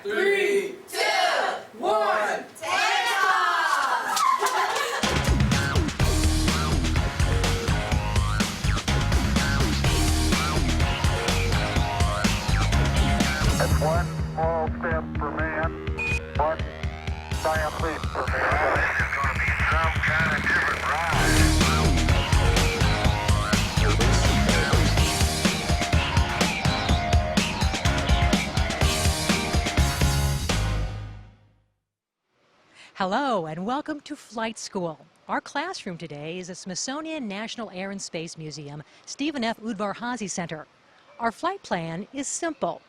3, 2, 1, take off! It's one small step for man, one giant leap for mankind. It's going to be some kind of different ride. Hello and welcome to Flight School. Our classroom today is the Smithsonian National Air and Space Museum Stephen F. Udvar-Hazy Center. Our flight plan is simple.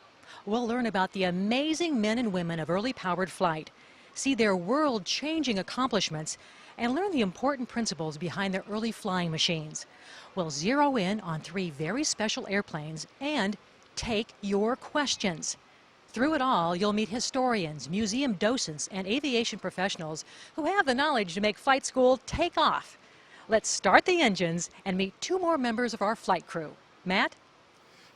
We'll learn about the amazing men and women of early powered flight, see their world-changing accomplishments, and learn the important principles behind their early flying machines. We'll zero in on 3 very special airplanes and take your questions. Through it all, you'll meet historians, museum docents, and aviation professionals who have the knowledge to make flight school take off. Let's start the engines and meet 2 more members of our flight crew. Matt?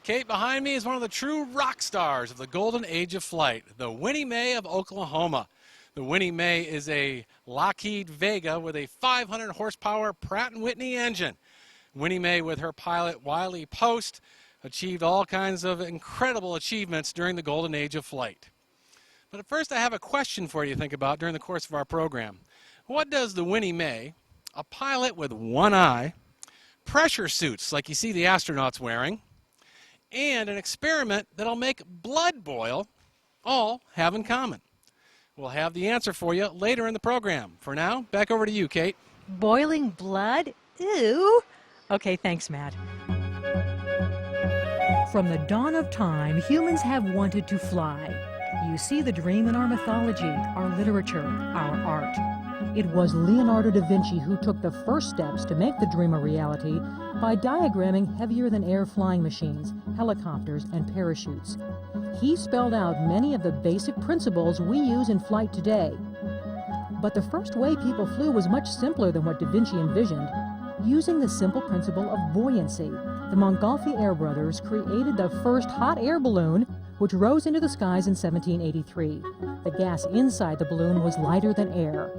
Kate, behind me is one of the true rock stars of the golden age of flight, the Winnie Mae of Oklahoma. The Winnie Mae is a Lockheed Vega with a 500 horsepower Pratt & Whitney engine. Winnie Mae, with her pilot Wiley Post, achieved all kinds of incredible achievements during the golden age of flight. But at first I have a question for you to think about during the course of our program. What does the Winnie Mae, a pilot with one eye, pressure suits like you see the astronauts wearing, and an experiment that'll make blood boil all have in common? We'll have the answer for you later in the program. For now, back over to you, Kate. Boiling blood? Ew. Okay, thanks, Matt. From the dawn of time, humans have wanted to fly. You see the dream in our mythology, our literature, our art. It was Leonardo da Vinci who took the first steps to make the dream a reality by diagramming heavier-than-air flying machines, helicopters, and parachutes. He spelled out many of the basic principles we use in flight today. But the first way people flew was much simpler than what da Vinci envisioned. Using the simple principle of buoyancy, the Montgolfier Air brothers created the first hot air balloon, which rose into the skies in 1783. The gas inside the balloon was lighter than air.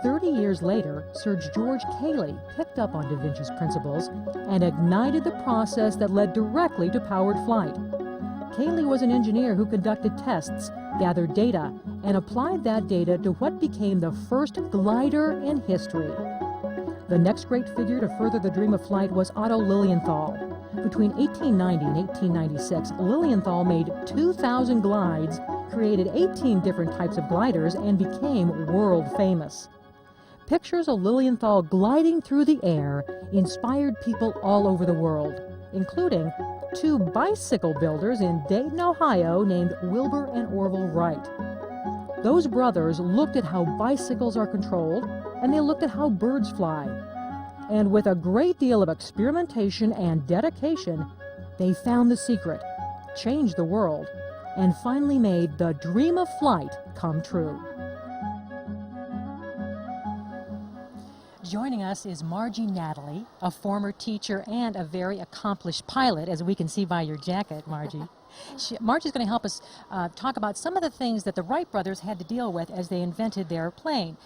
30 years later, Sir George Cayley picked up on da Vinci's principles and ignited the process that led directly to powered flight. Cayley was an engineer who conducted tests, gathered data, and applied that data to what became the first glider in history. The next great figure to further the dream of flight was Otto Lilienthal. Between 1890 and 1896, Lilienthal made 2,000 glides, created 18 different types of gliders, and became world famous. Pictures of Lilienthal gliding through the air inspired people all over the world, including 2 bicycle builders in Dayton, Ohio, named Wilbur and Orville Wright. Those brothers looked at how bicycles are controlled, and they looked at how birds fly. And with a great deal of experimentation and dedication, they found the secret, changed the world, and finally made the dream of flight come true. Joining us is Margie Natalie, a former teacher and a very accomplished pilot, as we can see by your jacket, Margie. Margie's going to help us talk about some of the things that the Wright brothers had to deal with as they invented their plane.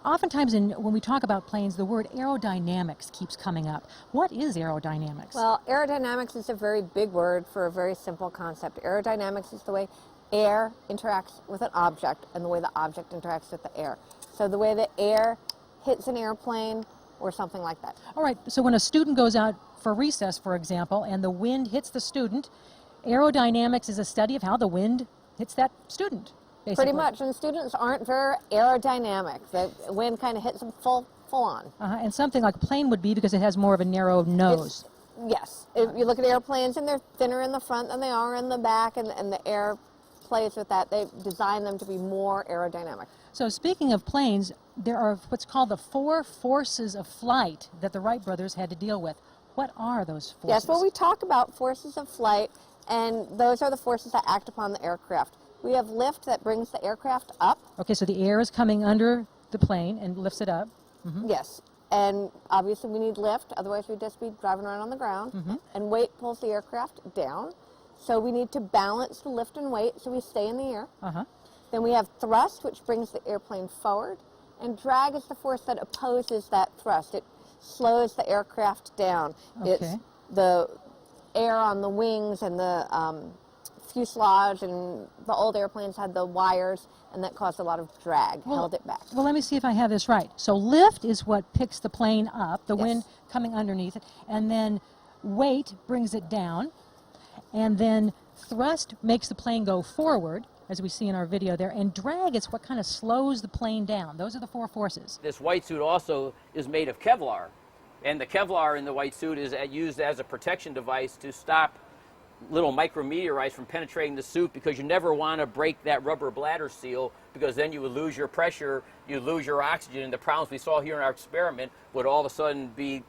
Oftentimes when we talk about planes, the word aerodynamics keeps coming up. What is aerodynamics? Well, aerodynamics is a very big word for a very simple concept. Aerodynamics is the way air interacts with an object and the way the object interacts with the air. So the way the air hits an airplane or something like that. All right, so when a student goes out for recess, for example, and the wind hits the student, aerodynamics is a study of how the wind hits that student, basically. Pretty much, and students aren't very aerodynamic. The wind kind of hits them full on. And something like a plane would be because it has more of a narrow nose. Yes. If you look at airplanes, and they're thinner in the front than they are in the back, and the air plays with that. They design them to be more aerodynamic. So speaking of planes, there are what's called the 4 forces of flight that the Wright brothers had to deal with. What are those forces? Yes, well, we talk about forces of flight, and those are the forces that act upon the aircraft. We have lift that brings the aircraft up. Okay, so the air is coming under the plane and lifts it up. Mm-hmm. Yes, and obviously we need lift, otherwise we'd just be driving around on the ground. Mm-hmm. And weight pulls the aircraft down. So we need to balance the lift and weight so we stay in the air. Uh-huh. Then we have thrust, which brings the airplane forward, and drag is the force that opposes that thrust. It slows the aircraft down. Okay. It's the air on the wings and the fuselage, and the old airplanes had the wires, and that caused a lot of drag, held it back. Well, let me see if I have this right. So lift is what picks the plane up, the Yes. wind coming underneath it, and then weight brings it down, and then thrust makes the plane go forward, as we see in our video there, and drag is what kind of slows the plane down. Those are the four forces. This white suit also is made of Kevlar, and the Kevlar in the white suit is used as a protection device to stop little micrometeorites from penetrating the suit, because you never want to break that rubber bladder seal, because then you would lose your pressure, you lose your oxygen, and the problems we saw here in our experiment would all of a sudden be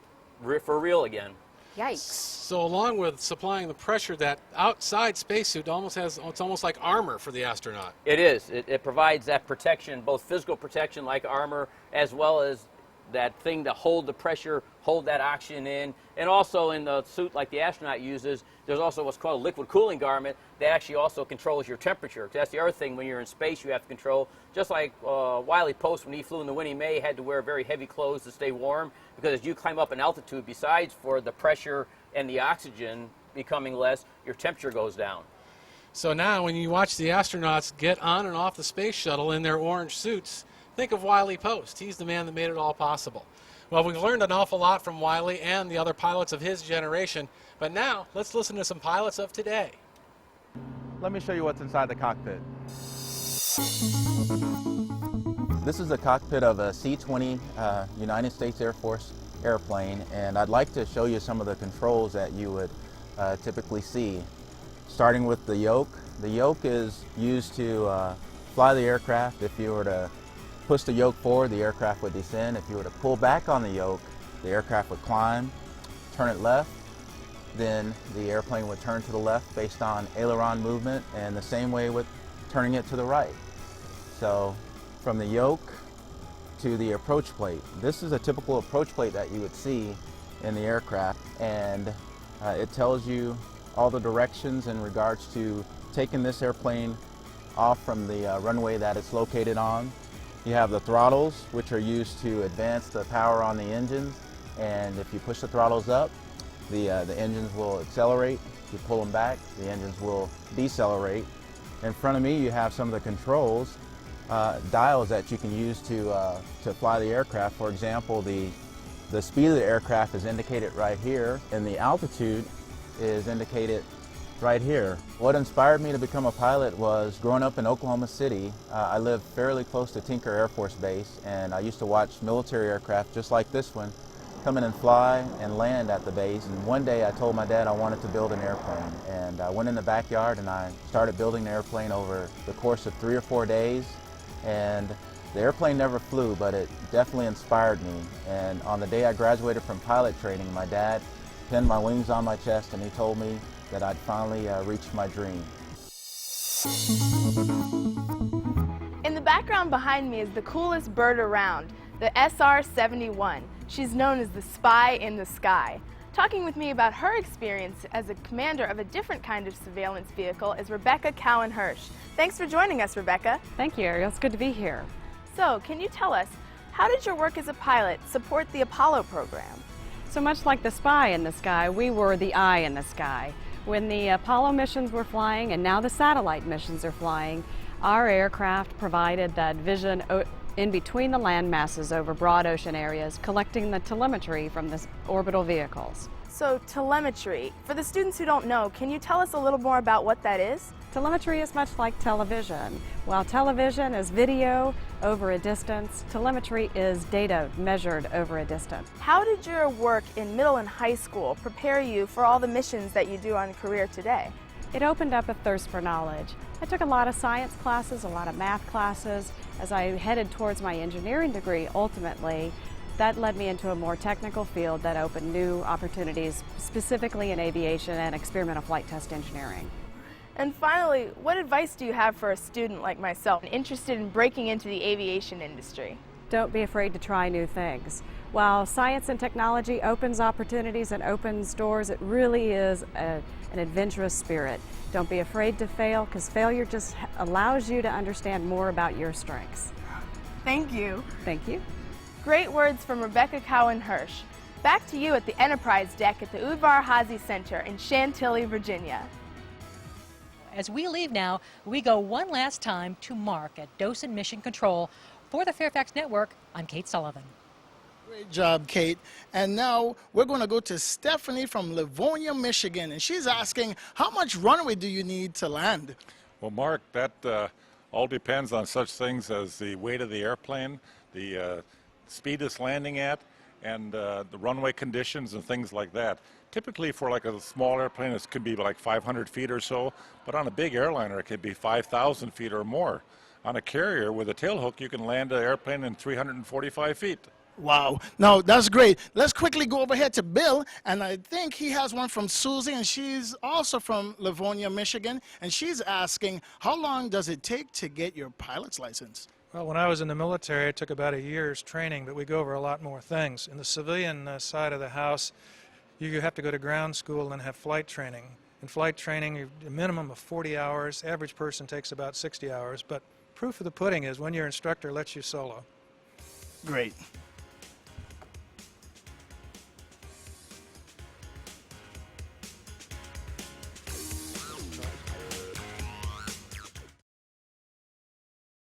for real again. Yikes. So along with supplying the pressure, that outside spacesuit it's almost like armor for the astronaut. It is. It provides that protection, both physical protection like armor, as well as that thing to hold the pressure, hold that oxygen in. And also in the suit like the astronaut uses, there's also what's called a liquid cooling garment that actually also controls your temperature. That's the other thing when you're in space you have to control. Just like Wiley Post, when he flew in the Winnie Mae, had to wear very heavy clothes to stay warm, because as you climb up in altitude, besides for the pressure and the oxygen becoming less, your temperature goes down. So now when you watch the astronauts get on and off the space shuttle in their orange suits, think of Wiley Post. He's the man that made it all possible. Well, we've learned an awful lot from Wiley and the other pilots of his generation, but now let's listen to some pilots of today. Let me show you what's inside the cockpit. This is the cockpit of a C-20 United States Air Force airplane, and I'd like to show you some of the controls that you would typically see. Starting with the yoke. The yoke is used to fly the aircraft. If you were to push the yoke forward, the aircraft would descend. If you were to pull back on the yoke, the aircraft would climb. Turn it left, then the airplane would turn to the left based on aileron movement, and the same way with turning it to the right. So from the yoke to the approach plate. This is a typical approach plate that you would see in the aircraft, and it tells you all the directions in regards to taking this airplane off from the runway that it's located on. You have the throttles, which are used to advance the power on the engines, and if you push the throttles up, the engines will accelerate. If you pull them back, the engines will decelerate. In front of me you have some of the controls, dials that you can use to fly the aircraft. For example, the speed of the aircraft is indicated right here, and the altitude is indicated right here. What inspired me to become a pilot was growing up in Oklahoma City. I live fairly close to Tinker Air Force Base, and I used to watch military aircraft just like this one come in and fly and land at the base. And one day I told my dad I wanted to build an airplane, and I went in the backyard and I started building the airplane over the course of 3 or 4 days. And the airplane never flew, but it definitely inspired me. And on the day I graduated from pilot training, my dad pinned my wings on my chest and he told me that I'd finally reached my dream. In the background behind me is the coolest bird around, the SR-71. She's known as the spy in the sky. Talking with me about her experience as a commander of a different kind of surveillance vehicle is Rebecca Cowan-Hirsch. Thanks for joining us, Rebecca. Thank you, Ariel. It's good to be here. So, can you tell us, how did your work as a pilot support the Apollo program? So much like the spy in the sky, we were the eye in the sky. When the Apollo missions were flying, and now the satellite missions are flying, our aircraft provided that vision in between the land masses over broad ocean areas, collecting the telemetry from the orbital vehicles. So, telemetry. For the students who don't know, can you tell us a little more about what that is? Telemetry is much like television. While television is video over a distance, telemetry is data measured over a distance. How did your work in middle and high school prepare you for all the missions that you do on career today? It opened up a thirst for knowledge. I took a lot of science classes, a lot of math classes. As I headed towards my engineering degree, ultimately, that led me into a more technical field that opened new opportunities, specifically in aviation and experimental flight test engineering. And finally, what advice do you have for a student like myself interested in breaking into the aviation industry? Don't be afraid to try new things. While science and technology opens opportunities and opens doors, it really is an adventurous spirit. Don't be afraid to fail, because failure just allows you to understand more about your strengths. Thank you. Thank you. Great words from Rebecca Cowan-Hirsch. Back to you at the Enterprise deck at the Udvar Hazy Center in Chantilly, Virginia. As we leave now, we go one last time to Mark at Dawson Mission Control. For the Fairfax Network, I'm Kate Sullivan. Great job, Kate. And now we're going to go to Stephanie from Livonia, Michigan, and she's asking, how much runway do you need to land? Well, Mark, that all depends on such things as the weight of the airplane, the speed it's landing at, and the runway conditions and things like that. Typically for like a small airplane, it could be like 500 feet or so, but on a big airliner, it could be 5,000 feet or more. On a carrier with a tailhook, you can land an airplane in 345 feet. Wow. No, that's great. Let's quickly go over here to Bill, and I think he has one from Susie, and she's also from Livonia, Michigan, and she's asking, how long does it take to get your pilot's license? Well, when I was in the military, it took about a year's training, but we go over a lot more things. In the civilian side of the house, you have to go to ground school and have flight training. In flight training, a minimum of 40 hours. Average person takes about 60 hours, but proof of the pudding is when your instructor lets you solo. Great.